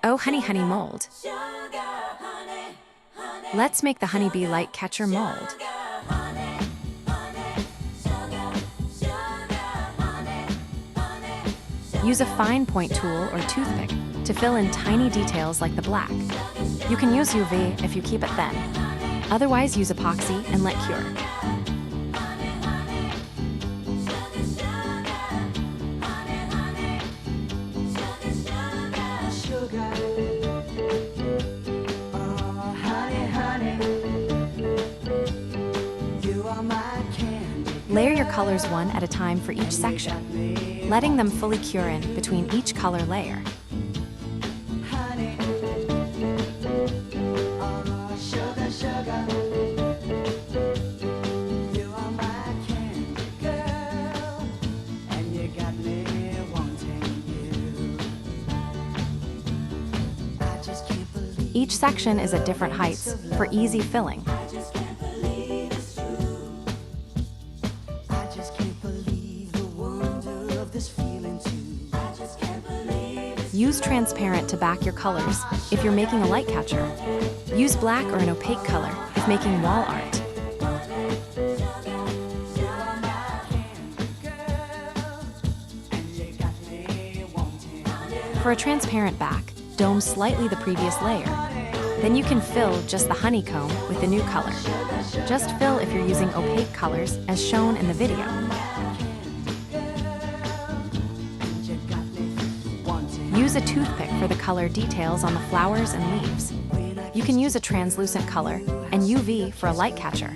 Oh, honey, honey mold. Let's make the honeybee light catcher mold. Use a fine point tool or toothpick to fill in tiny details like the black. You can use UV if you keep it thin. Otherwise, use epoxy and let cure. Layer your colors one at a time for each section, letting them fully cure in between each color layer. Each section is at different heights for easy filling. Use transparent to back your colors if you're making a light catcher. Use black or an opaque color if making wall art. For a transparent back, dome slightly the previous layer. Then you can fill just the honeycomb with the new color. Just fill if you're using opaque colors as shown in the video. Use a toothpick for the color details on the flowers and leaves. You can use a translucent color and UV for a light catcher.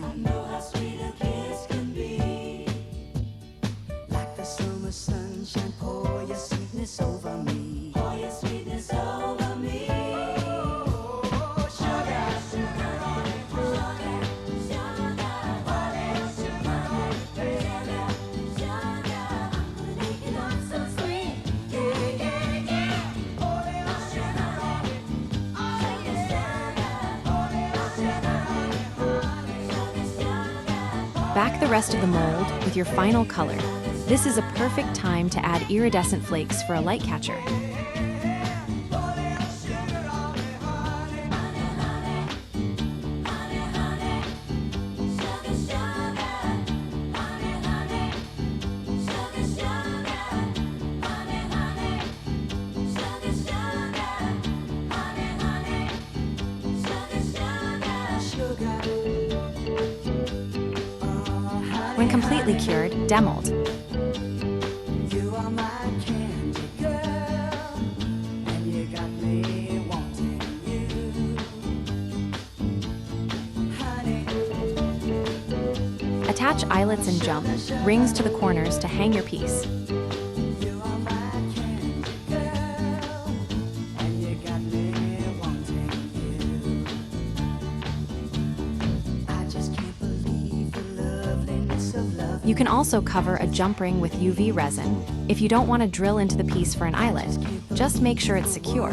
Back the rest of the mold with your final color. This is a perfect time to add iridescent flakes for a light catcher. When completely cured, demold. Attach eyelets and jump rings to the corners to hang your piece. You can also cover a jump ring with UV resin if you don't want to drill into the piece for an eyelet. Just make sure it's secure.